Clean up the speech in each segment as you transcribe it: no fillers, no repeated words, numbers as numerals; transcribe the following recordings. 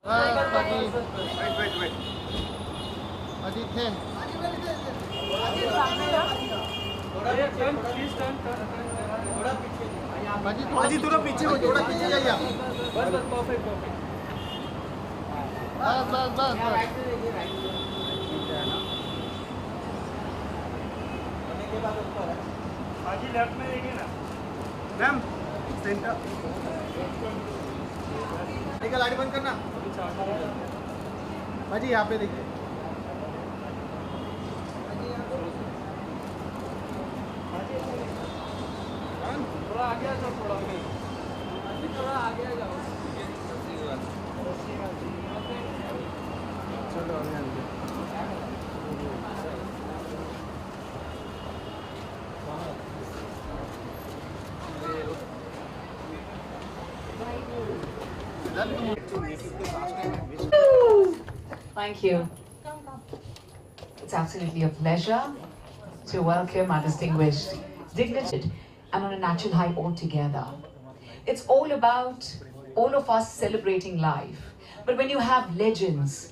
Wait. Ajit थे अजीत थोड़ा पीछे हो, थोड़ा पीछे जाइए आप। बस हाजी लेफ्ट में देखिए ना मैम, सेंटर देखिए, लाइट बंद करना भाजी, यहाँ पे देखिए। थोड़ा आगे आ जाओ, थोड़ा आगे आ जाओ। चलो Thank you. It's absolutely a pleasure to welcome our distinguished dignitaries and on a natural high altogether. It's all about all of us celebrating life. But when you have legends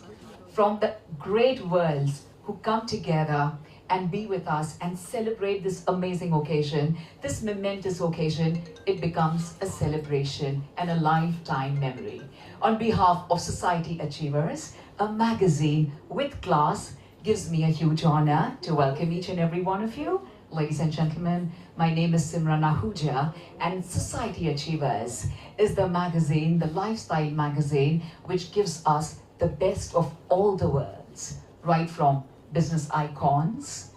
from the great worlds who come together and be with us and celebrate this amazing occasion, this momentous occasion, it becomes a celebration and a lifetime memory. On behalf of Society Achievers, a magazine with class, gives me a huge honor to welcome each and every one of you. Ladies and gentlemen, my name is Simran Ahuja, and Society Achievers is the magazine, the lifestyle magazine, which gives us the best of all the worlds, right from business icons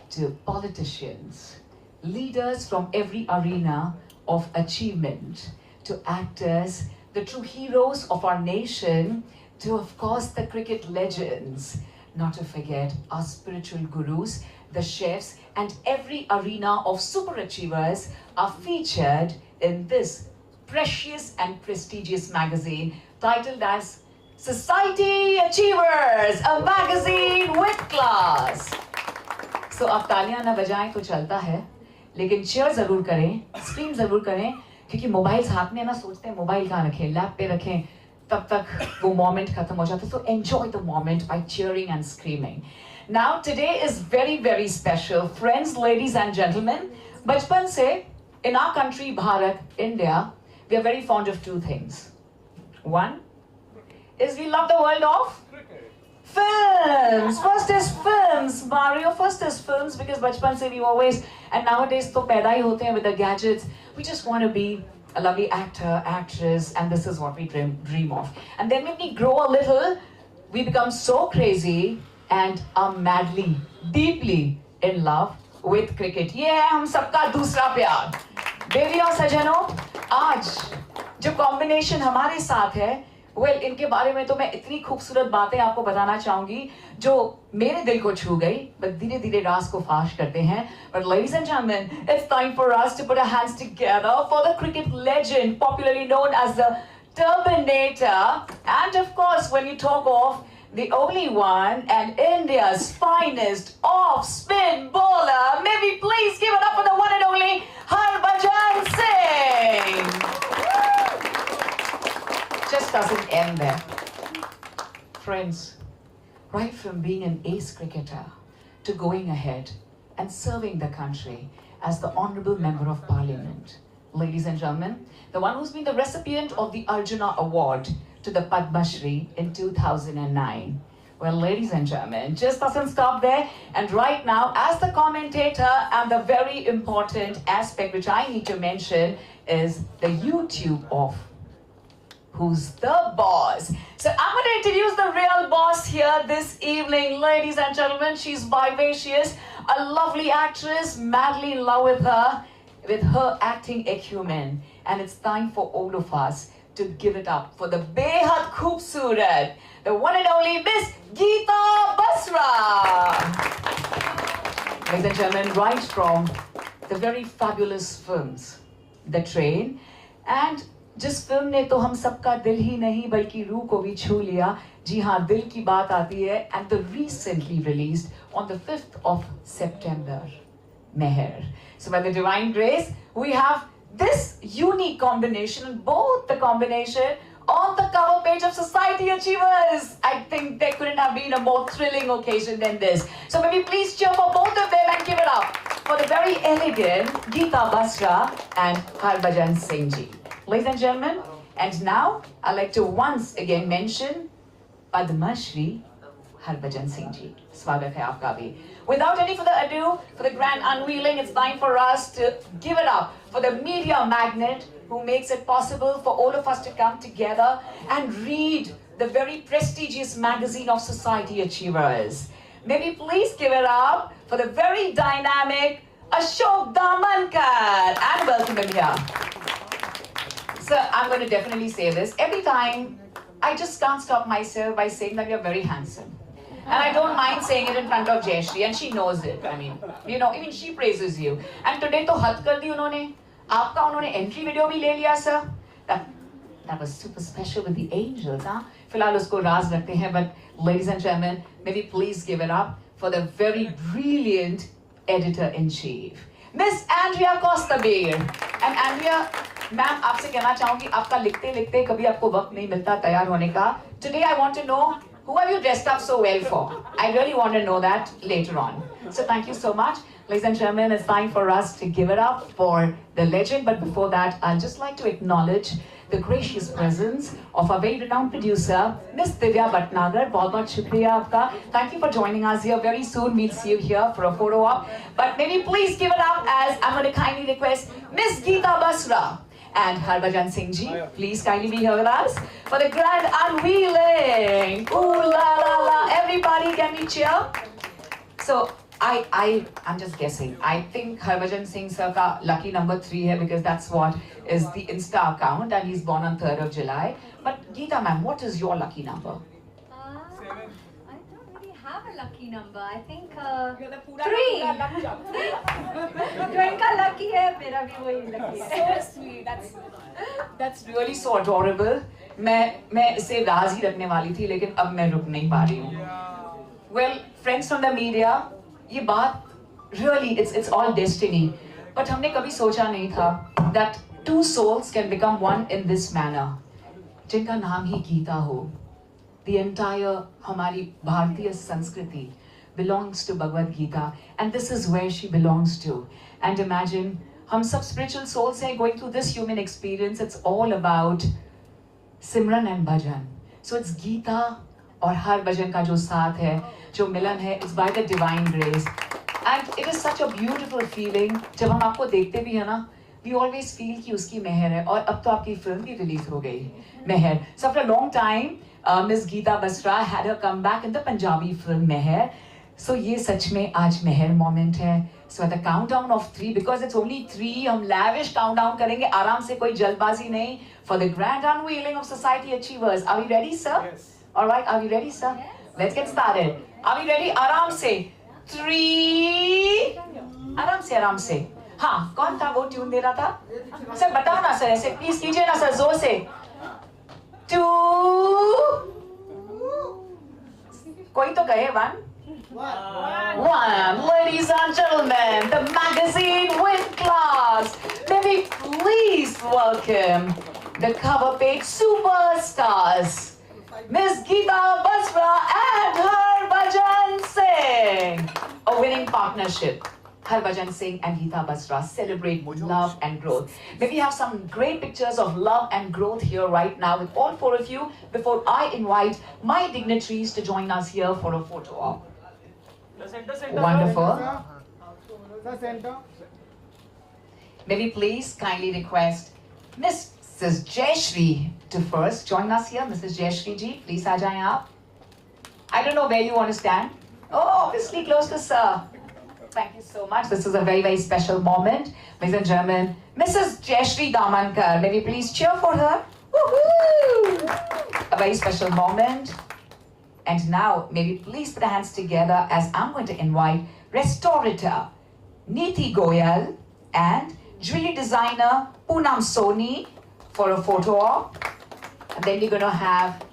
to politicians, leaders from every arena of achievement, to actors, the true heroes of our nation, to of course the cricket legends, not to forget our spiritual gurus, the chefs, and every arena of super achievers are featured in this precious and prestigious magazine titled as Society Achievers, a magazine with class. So अब तालियां ना बजाएं तो चलता है, लेकिन cheer जरूर करें, scream जरूर करें, क्योंकि मोबाइल्स हाथ में ना सोचते हैं मोबाइल कहाँ रखें, लैप पे रखें, तब तक वो moment खत्म हो जाता है. So enjoy the moment by cheering and screaming. Now today is very, very special. Friends, ladies and gentlemen, बचपन से in our country, Bharat, India, we are very fond of two things. One is we love the world of films. First is films, Mario. First is films because bachpan se we always, and nowadays to paida hi hote hain with the gadgets. We just want to be a lovely actor, actress, and this is what we dream of. And then when we grow a little, we become so crazy and are madly, deeply in love with cricket. Yeah, hum sabka dusra pyar. देवी और सजनों, आज जो combination हमारे साथ है, well, इनके बारे में तो मैं इतनी खूबसूरत बातें आपको बताना चाहूंगी जो मेरे दिल को छू गई, बट धीरे धीरे राज को फाश करते हैं. But ladies and gentlemen, it's time for us to put our hands together for the cricket legend, popularly known as the Terminator, and of course, when you talk of the only one and India's finest off-spin bowler, may we please give it up for the one and only Harbhajan Singh. Just doesn't end there. Friends, right from being an ace cricketer to going ahead and serving the country as the Honorable Member of Parliament, ladies and gentlemen, the one who's been the recipient of the Arjuna Award to the Padma Shri in 2009. Well, ladies and gentlemen, just doesn't stop there. And right now, as the commentator, and the very important aspect which I need to mention is the YouTube of Who's the Boss. So I'm going to introduce the real boss here this evening. Ladies and gentlemen, she's vivacious, a lovely actress, madly in love with her acting acumen. And it's time for all of us to give it up for the Behad Khoobsurat, the one and only Miss Geeta Basra. Ladies and gentlemen, right from the very fabulous films, The Train, and जिस film ने तो हम सबका दिल ही नहीं बल्कि रूह को भी छू लिया, जी हाँ, दिल की बात आती है, and the recently released on the 5th of September, Meher. So by the divine grace, we have this unique combination, both the combination on the cover page of Society Achievers. I think there couldn't have been a more thrilling occasion than this. So maybe please cheer for both of them and give it up for the very elegant Geeta Basra and Harbhajan Singh ji. Ladies and gentlemen, and now I'd like to once again mention Padma Shri Harbhajan Singh ji. Swagat hai aapka bhi. Without any further ado, for the grand unveiling, it's time for us to give it up for the media magnet who makes it possible for all of us to come together and read the very prestigious magazine of Society Achievers. Maybe please give it up for the very dynamic Ashok Damankar and welcome him here. Sir, I'm going to definitely say this. Every time, I just can't stop myself by saying that you're very handsome. And I don't mind saying it in front of Jayashree, and she knows it. I mean, you know, even she praises you. And today to हद कर दी उन्होंने, आपका उन्होंने entry video भी ले लिया sir. That was super special with the angels, huh? फिलहाल उसको राज रखते हैं, but ladies and gentlemen, maybe please give it up for the very brilliant editor-in-chief, Miss Andrea Costabile. And Andrea, ma'am आपसे कहना चाहूँगी, आपका लिखते लिखते कभी आपको वक्त नहीं मिलता तैयार होने का. Today I want to know, who have you dressed up so well for? I really want to know that later on. So thank you so much. Ladies and gentlemen, it's time for us to give it up for the legend. But before that, I'd just like to acknowledge the gracious presence of our very renowned producer, Miss Divya Bhatnagar. बहुत shukriya आपका. Thank you for joining us here. Very soon we'll see you here for a photo op. But maybe please give it up as I'm going to kindly request Miss Geeta Basra and Harbhajan Singh ji, please kindly be here with us for the grand unveiling. Ooh la la la! Everybody, can we cheer? So I'm just guessing. I think Harbhajan Singh sir ka lucky number 3 hai because that's what is the Insta account, and he's born on 3rd of July. But Geeta ma'am, what is your lucky number? I don't really have a lucky number. I think 3. Twinkle lucky है, मेरा भी वही lucky है. So sweet. That's really so adorable. मैं इसे राज ही रखने वाली थी, लेकिन अब मैं रुक नहीं पा रही हूँ. Well, friends from the media, ये बात really it's all destiny. But हमने कभी सोचा नहीं था that 2 souls can become one in this manner. जिनका नाम ही गीता हो. The entire हमारी भारतीय संस्कृति belongs to Bhagavad Gita, and this is where she belongs to. And imagine, हम सब spiritual souls हैं going through this human experience. It's all about Simran and Bhajan. So it's Gita और Harbhajan का जो साथ है, जो मिलन है, it's by the divine grace. And it is such a beautiful feeling. जब हम आपको देखते भी हैं ना, we always feel कि उसकी मेहर है. और अब तो आपकी फिल्म भी रिलीज हो गई, मेहर. So after a long time, Miss Geeta Basra had her comeback in the Punjabi film Meher. So ये सच में आज मेहर moment है. So at the countdown of 3, because it's only 3, हम lavish countdown करेंगे, आराम से, कोई जल्दबाजी नहीं, for the grand unveiling of Society Achievers. Are we ready, sir? Yes. All right, are we ready, sir? Yes. Let's get started. Are we ready? आराम से. 3. आराम से. हाँ, कौन था वो ट्यून दे रहा था? सर बताओ ना सर, ऐसे प्लीज कीजिए ना सर, जोर से. 2. कोई तो कहे 1. 1. Ladies and gentlemen, the magazine with class. May we please welcome the cover page superstars, Miss Geeta Basra and Harbhajan Singh. A winning partnership. Harbhajan Singh and Geeta Basra celebrate love and growth. May we have some great pictures of love and growth here right now with all 4 of you before I invite my dignitaries to join us here for a photo op. Wonderful. Sir, center. May we please kindly request Mrs. Jayashree to first join us here. Mrs. Jayashree ji, please aa jaएं aap. I don't know where you want to stand. Oh, obviously close to sir. Thank you so much. This is a very, very special moment. Ladies and gentlemen, Mrs. Jayashree Damankar, may we please cheer for her? Woohoo! A very special moment. And now, may we please put our hands together as I'm going to invite restaurateur Neeti Goyal and jewelry designer Poonam Soni for a photo op. And then we're going to have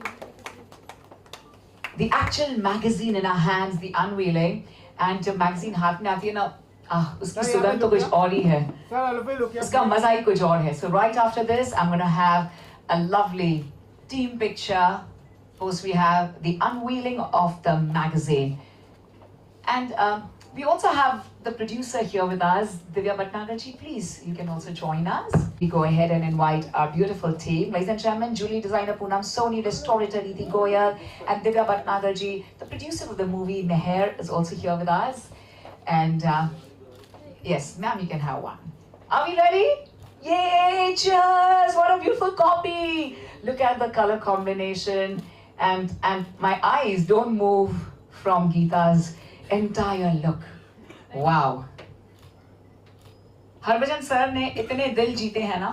the actual magazine in our hands, the unveiling. And जब magazine हाथ में आती है ना, उसकी सुगंध तो कुछ और ही है. उसका मजा ही कुछ और है. So right after this, I'm going to have a lovely team picture. Of course, we have the unveiling of the magazine. And we also have the producer here with us, Divya Bhatnagarji. Please, you can also join us. We go ahead and invite our beautiful team. Ladies and gentlemen, Julie designer Poonam Soni, restorator Neeti Goyal, and Divya Bhatnagarji, the producer of the movie Meher, is also here with us. And yes, ma'am, you can have one. Are we ready? Yay, cheers! What a beautiful copy! Look at the color combination. And my eyes don't move from Geeta's entire look. Wow. Harbhajan sir ने इतने दिल जीते हैं ना,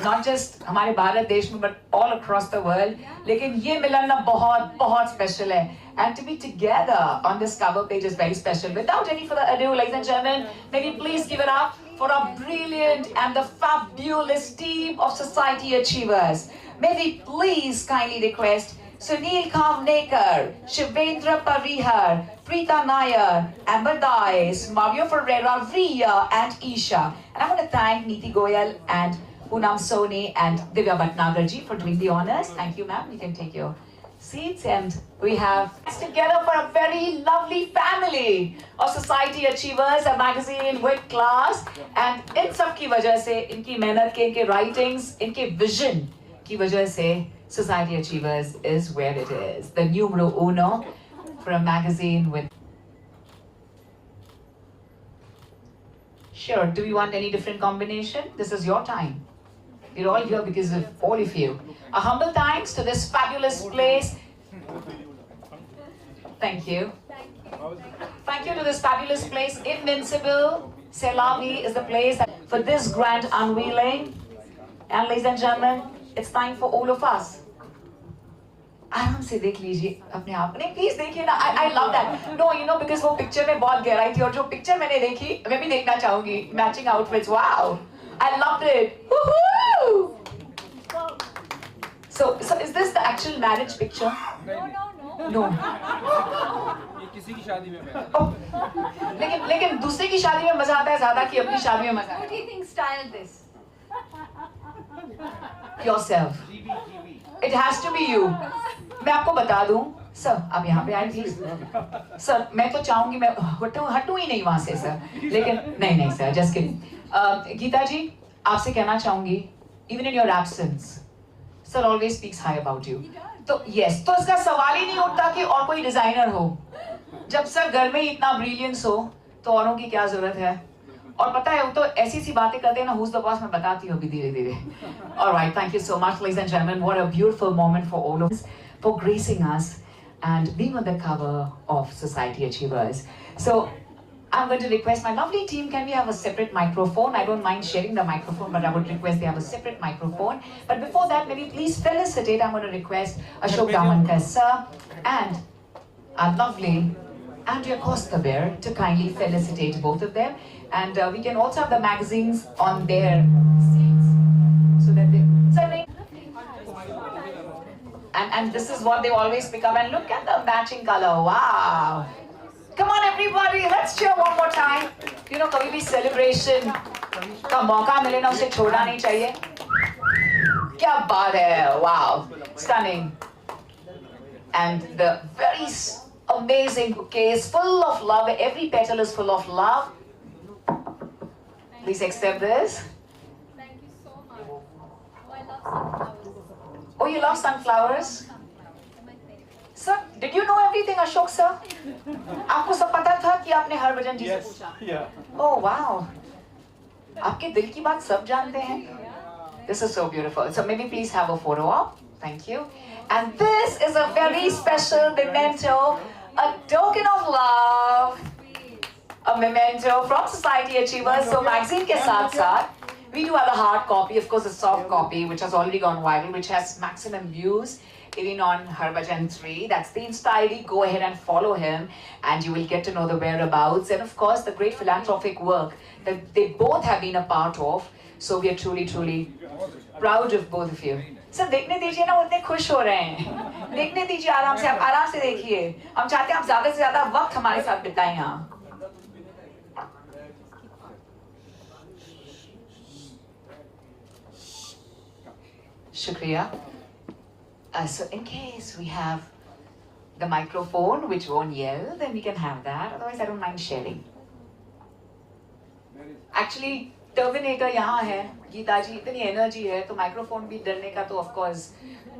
not just हमारे भारत देश में, but all across the world. लेकिन ये मिलन ना बहुत बहुत special है. And to be together on this cover page is very special. Without any further ado, ladies and gentlemen, may we please give it up for our brilliant and the fabulous team of Society Achievers. May we please kindly request Sunil Kavnekar, Shivendra Parihar, Preeta Nair, Amber Dice, Mario Ferreira, Ria, and Isha. And I want to thank Neeti Goyal and Poonam Soni and Divya Bhatnagarji for doing the honors. Thank you, ma'am. You can take your seats. And we have together for a very lovely family of Society Achievers, a magazine with class. And in sab ki wajah se, inki mehnat ke, inke writings, inke vision ki wajah se, Society Achievers is where it is. The numero uno for a magazine with... Sure, do we want any different combination? This is your time. We're all here because of all of you. A humble thanks to this fabulous place. Thank you. Thank you to this fabulous place. Invincible Selavi is the place for this grand unveiling. And ladies and gentlemen, it's time for all of us. आराम से देख लीजिए अपने आप नहीं please देखिए ना I love that no you know because वो पिक्चर में बहुत गहराई थी और जो पिक्चर मैंने देखी मैं भी देखना चाहूंगी matching outfits wow I loved it woohoo so is this the actual marriage picture no ये किसी की शादी में मैं लेकिन दूसरे की शादी में मजा आता है ज्यादा कि अपनी शादी में मजा What do you think styled this? yourself it has to be you मैं आपको बता दूं सर आप यहाँ पे आए प्लीज सर मैं तो चाहूंगी मैं हटूं ही नहीं वहां से सर लेकिन नहीं सर जस्ट किडिंग गीता जी आपसे कहना चाहूंगी even in your absence sir always speaks high about you तो यस तो इसका सवाल ही नहीं उठता कि और कोई डिजाइनर हो जब सर घर में ही इतना ब्रिलियंस हो तो औरों की क्या जरूरत है और पता है वो तो ऐसी सी बातें करते हैं ना who's the boss मैं बताती हूँ अभी धीरे-धीरे. All right, thank you so much, ladies and gentlemen. What a beautiful moment for all of us, for gracing us and being on the cover of Society Achievers. So I'm going to request my lovely team, can we have a separate microphone? I don't mind sharing the microphone, but I would request they have a separate microphone. But before that, maybe please felicitate. I'm going to request Ashok Damankar sir and our lovely Andrea Costa-Bear to kindly felicitate both of them. And we can also have the magazines on their seats so that they... And this is what they always pick up. And look at the matching color. Wow. Come on, everybody. Let's cheer one more time. You know, कभी भी celebration का मौका मिले ना उसे छोड़ना नहीं चाहिए. क्या बात है. Wow. Stunning. And the very amazing bouquet is full of love. Every petal is full of love. Please accept this. Thank you so much. Oh, I love sunflowers. Oh, you love sunflowers? Sir, did you know everything, Ashok sir? आपको सब पता था कि आपने हरभजन जी से पूछा? Yeah. Oh wow. आपके दिल की बात सब जानते हैं. This is so beautiful. So maybe please have a photo op. Thank you. And this is a very special memento, a token of love. A memento from Society Achievers. So magazine के साथ we do have a hard copy, of course a soft copy which has already gone viral, which has maximum views even on Harbhajan 3. That's the Insta ID. Go ahead and follow him and you will get to know the whereabouts and of course the great philanthropic work that they both have been a part of. So we are truly proud of both of you. Sir देखने दीजिए ना वो इतने खुश हो रहे हैं. देखने दीजिए आराम से, आप आराम से देखिए. हम चाहते हैं आप ज्यादा से ज्यादा वक्त हमारे साथ बिताएं यहाँ. शुक्रिया. So in case we have the microphone which won't yell, then we can have that. Otherwise, I don't mind sharing. Actually, Terminator यहाँ है, गीता जी इतनी energy है, तो microphone भी डरने का तो of course,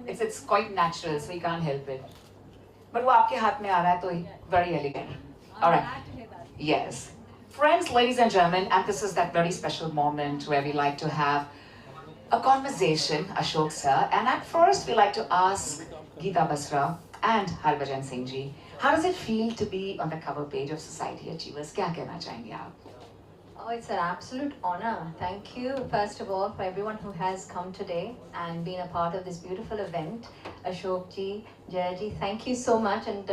it's quite natural, so you can't help it. But वो आपके हाथ में आ रहा है तो very elegant. All right. Yes. Friends, ladies and gentlemen, and this is that very special moment where we like to have a conversation, Ashok sir, and at first we like to ask Geeta Basra and Harbhajan Singh ji, how does it feel to be on the cover page of Society Achievers? क्या कहना चाहेंगे आप? Oh, it's an absolute honor. Thank you, first of all, for everyone who has come today and been a part of this beautiful event. Ashok ji, Jaya ji, thank you so much, and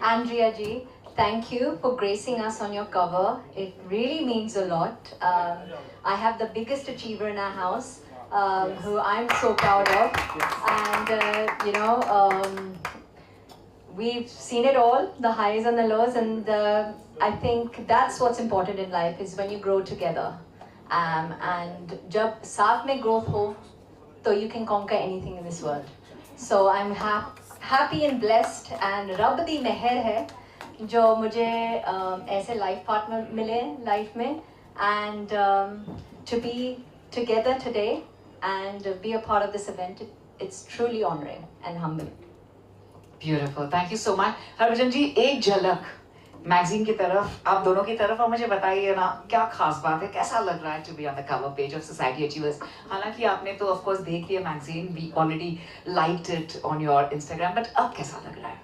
Andrea ji, thank you for gracing us on your cover. It really means a lot. I have the biggest achiever in our house, who I'm so proud of, and we've seen it all, the highs and the lows, and I think that's what's important in life, is when you grow together. And jab saath mein growth ho, so you can conquer anything in this world. So I'm happy and blessed, and Rabb di meher hai जो मुझे ऐसे life partner मिले life में, and to be together today and be a part of this event, it's truly honoring and humbling. Beautiful, thank you so much. Harbhajan जी, एक झलक magazine की तरफ, आप दोनों की तरफ, और मुझे बताइए ना क्या खास बात है, कैसा लग रहा है to be on the cover page of Society Achievers? हालांकि आपने तो of course देख लिया magazine, we already liked it on your Instagram, but अब कैसा लग रहा है?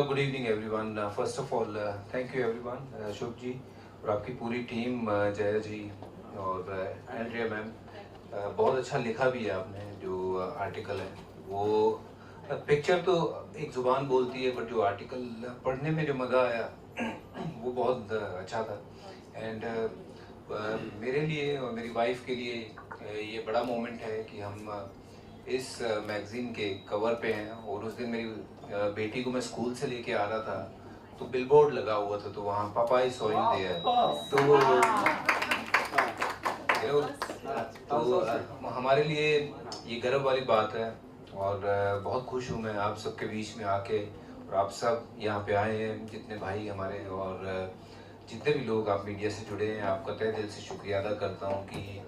Good evening everyone. First of all, thank you everyone, Ashok जी और आपकी पूरी टीम, जया जी और एंड्रिया मैम, बहुत अच्छा लिखा भी है आपने. जो आर्टिकल है वो पिक्चर तो एक जुबान बोलती है, बट जो आर्टिकल पढ़ने में जो मज़ा आया वो बहुत अच्छा था. एंड मेरे लिए और मेरी वाइफ के लिए ये बड़ा मोमेंट है कि हम इस मैगजीन के कवर पे हैं. और उस दिन मेरी बेटी को मैं स्कूल से लेके आ रहा था तो बिलबोर्ड लगा हुआ था, तो वहाँ पापा इज सोइंग देयर, तो हमारे लिए ये गर्व वाली बात है. और बहुत खुश हूँ मैं आप सबके बीच में आके, और आप सब यहाँ पे आए हैं, जितने भाई हमारे और जितने भी लोग आप मीडिया से जुड़े हैं, आपका तहे दिल से शुक्रिया अदा करता हूँ कि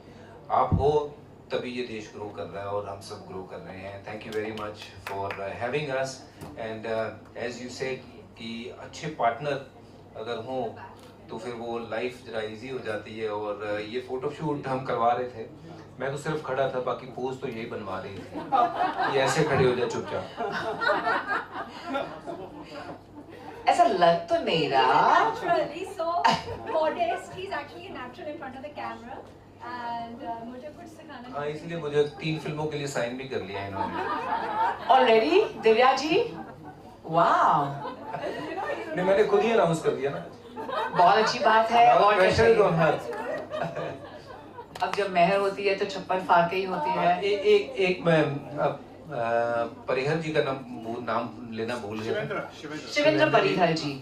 आप हो तभी ये देश ग्रो कर रहा है और हम सब ग्रो कर रहे हैं. Thank you very much for having us. And as you said कि अच्छे पार्टनर अगर हों तो फिर वो लाइफ जरा इजी हो जाती है. और ये फोटोशूट हम करवा रहे थे, मैं तो सिर्फ खड़ा था, बाकी पोज तो यही बनवा रही थी, ये ऐसे खड़े हो जाए चुपचाप. ऐसा लग तो नहीं रहा. Naturally, so modest. He's actually natural in front of the camera. And मुझे कुछ सिखाना. हाँ, इसलिए मुझे 3 फिल्मों के लिए साइन भी कर लिया इन्होंने. Already, दिव्या जी? Wow. नहीं, मैंने खुद ही अनाउंस कर दिया ना. बहुत अच्छी बात है. और अब जब मेहर होती है तो छप्पन फाड़ के ही होती है. एक मैं परिहर जी का नाम लेना भूल गया. शिवेंद्र परिहर जी,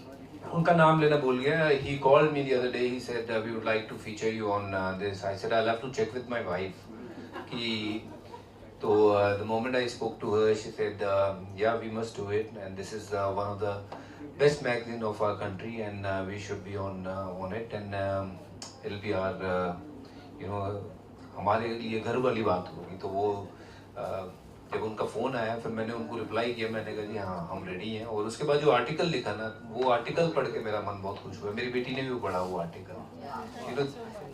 उनका नाम लेना भूल गया. He called me the other day. He said we would like to feature you on this. I said I'll have to check with my wife. कि तो the moment I spoke to her, she said yeah, we must do it, and this is one of the best magazine of our country, and we should be on it, and it'll be our हमारे लिए गर्व वाली बात होगी. तो वो जब उनका फ़ोन आया फिर मैंने उनको रिप्लाई किया, मैंने कहा जी हाँ हम रेडी हैं. और उसके बाद जो आर्टिकल लिखा ना, वो आर्टिकल पढ़ के मेरा मन बहुत खुश हुआ. मेरी बेटी ने भी पढ़ा वो आर्टिकल.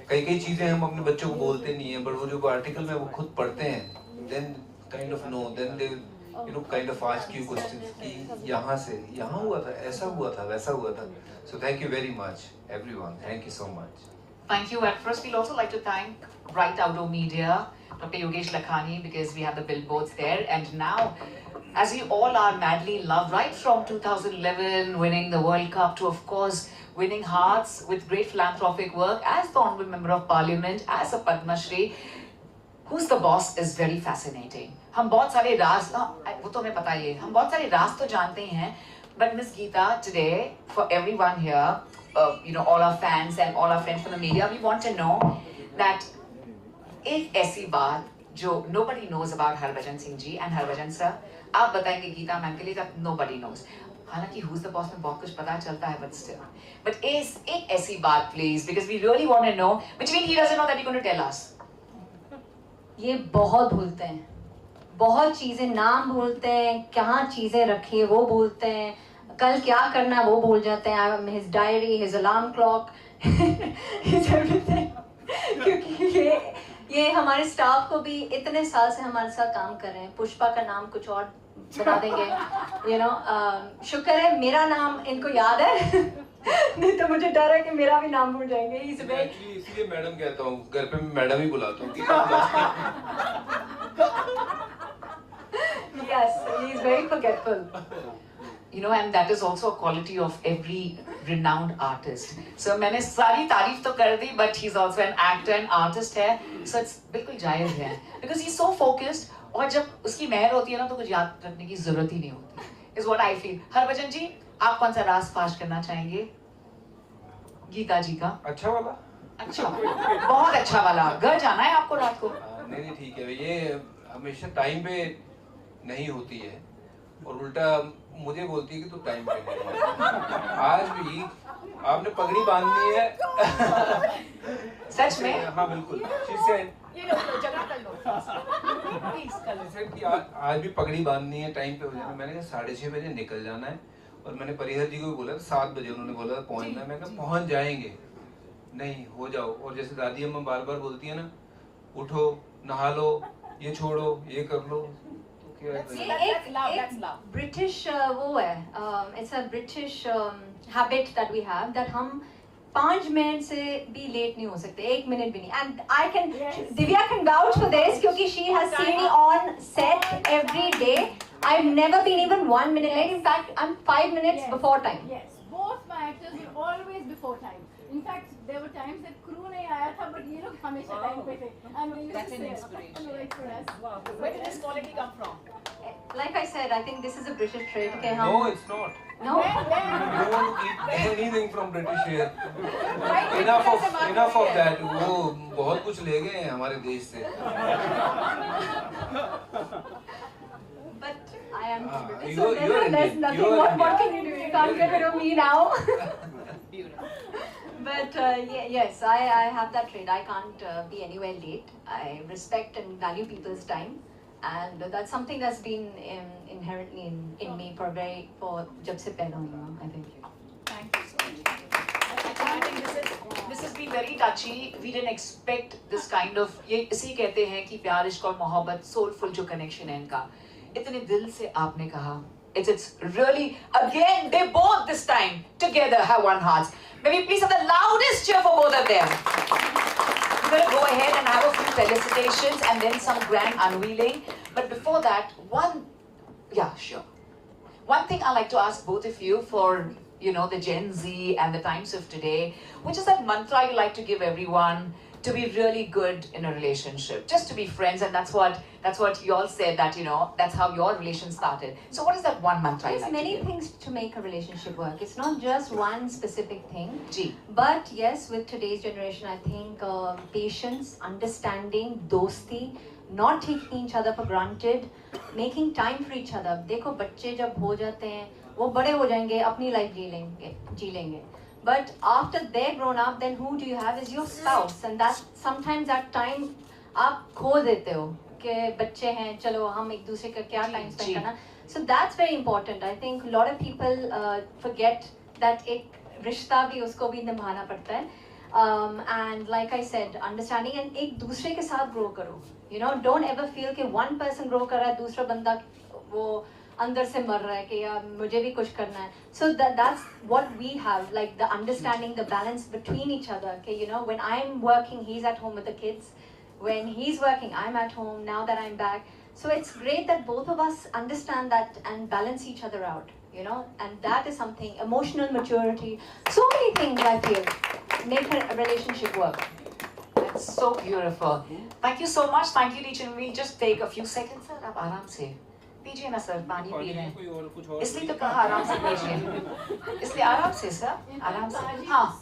कई चीज़ें हम अपने बच्चों को बोलते नहीं हैं, बट वो जो आर्टिकल में वो खुद पढ़ते हैं, then kind of no, then they kind of ask you questions कि यहाँ से यहाँ हुआ था, ऐसा हुआ था, वैसा हुआ था. So thank you very much everyone. Thank you so much. Thank you. At first, we'll also like to thank Bright Outdoor Media, Dr. Yogesh Lakhani, because we have the billboards there. And now, as we all are madly in love, right from 2011, winning the World Cup to, of course, winning hearts with great philanthropic work as the Honorable Member of Parliament, as a Padma Shri, Who's the Boss is very fascinating. हम बहुत सारे राज, वो तो हमें पता ही है, हम बहुत सारे राज तो जानते ही हैं, but Miss Geeta, today, for everyone here, all our fans and all our friends from the media, we want to know that एक ऐसी बात जो nobody knows about Harbhajan Singh ji and Harbhajan sir, आप बताएंगे Gita ma'am के लिए that nobody knows. हालांकि who's the boss में बहुत कुछ पता चलता है, but still. But एक ऐसी बात please, because we really want to know, which means he doesn't know that you're going to tell us. ये बहुत भूलते हैं, बहुत चीजें नाम भूलते हैं, कहाँ चीजें रखी है वो भूलते हैं, कल क्या करना है वो भूल जाते हैं. His diary, his alarm clock, his everything. क्योंकि ये हमारे स्टाफ को भी इतने साल से हमारे साथ काम कर रहे हैं. पुष्पा का नाम कुछ और बता देंगे, you know. शुक्र है मेरा नाम इनको याद है. नहीं तो मुझे डर है कि मेरा भी नाम भूल जाएंगे. Actually, इसलिए मैडम कहता हूँ, घर पे मैं मैडम ही बुलाता हूँ. Yes, he is very forgetful. You know, and that is also a quality of every renowned artist. So मैंने सारी तारीफ तो कर दी, but he's also an actor and artist है, so it's बिल्कुल जायज़ है, because he's so focused. और जब उसकी मेहर होती है ना, तो कुछ याद रखने की जरूरत ही नहीं होती. Is what I feel. Harbhajan जी, आप कौन सा राज फाश करना चाहेंगे? गीता जी का. अच्छा वाला? अच्छा, बहुत अच्छा वाला. घर जाना है आपको रात को? नहीं ठीक है. ये हमेशा टाइम पे नहीं होती है, और उल्टा मुझे बोलती है कि तू टाइम पे नहीं है. आज भी आपने पगड़ी बांधनी है. सच में? हाँ बिल्कुल. She said, कि आज भी पगड़ी बांधनी है, टाइम पे हो जाना. मैंने कहा 6:30 बजे निकल जाना है, और मैंने परिहर जी को भी बोला 7 बजे उन्होंने बोला पहुंचना है. मैं कहा पहुंच जाएंगे. नहीं, हो जाओ. और जैसे दादी अम्मा बार बार बोलती है ना, उठो, नहा लो, ये छोड़ो, ये कर लो. एक ब्रिटिश वो है, it's a British habit that we have, that हम 5 मिनट से भी लेट नहीं हो सकते, 1 मिनट भी नहीं. And I can, Divya can vouch for this, क्योंकि she has seen me on set every day. I've never been even 1 minute late. In fact, I'm 5 minutes before time. Yes, both my actors were always before time. In fact, there were times that crew नहीं आया था, but ये लोग हमेशा time पे थे. And they used to stay and wait for us. Wow. Where did this quality come from? Like I said, I think this is a British trait. कि No, हम it's not. no. You don't want to eat anything from British here. Right? Enough of that. वो बहुत कुछ ले गए हैं हमारे देश से. But I am British, you're so there's Indian. nothing. You're What Indian. can you do? You can't get rid of me now. Beautiful. But yes, I have that trait. I can't be anywhere late. I respect and value people's time, and that's something that's been inherently in me for जब से पैदा हुई हूँ, I think. Thank you so much. I think this has been very touchy. We didn't expect this kind of. ये इसी कहते हैं कि प्यार, इश्क और मोहब्बत, soulful जो connection है इनका. इतने दिल से आपने कहा. It's really, again, they both this time together have one heart. Maybe please have the loudest cheer for both of them. We're going to go ahead and have a few felicitations and then some grand unveiling. But before that, sure. One thing I'd like to ask both of you for, you know, the Gen Z and the times of today, which is that mantra you like to give everyone to be really good in a relationship, just to be friends, and that's what you all said, that, you know, that's how your relation started. So what is that one mantra you There's like many to give? things to make a relationship work. It's not just one specific thing. Ji. But yes, with today's generation, I think patience, understanding, dosti, not taking each other for granted, making time for each other. देखो बच्चे जब हो जाते हैं, वो बड़े हो जाएंगे, अपनी life जी लेंगे. But after they're grown up, then who do you have is your spouse, and that sometimes that time आप खो देते हो कि बच्चे हैं, चलो हम एक दूसरे का क्या time spend करना. So that's very important. I think a lot of people forget that एक रिश्ता भी उसको भी निभाना पड़ता है. And like I said, understanding and एक दूसरे के साथ grow करो. You know, don't ever feel कि one person grow कर रहा है, दूसरा बंदा वो अंदर से मर रहा है कि यार मुझे भी कुछ करना है. So that's what we have, like the understanding, the balance between each other. Okay, you know, when I'm working, he's at home with the kids. When he's working, I'm at home. Now that I'm back, so it's great that both of us understand that and balance each other out. You know, and that is something, emotional maturity. So many things I feel make a relationship work. That's so beautiful. Thank you so much. Thank you, teacher. We'll just take a few seconds, sir. आप आराम से पीजिए ना sir, पानी P रहे हैं. इसलिए तो कहा आराम से पीजिए. इसलिए आराम से सर, आराम से. हाँ.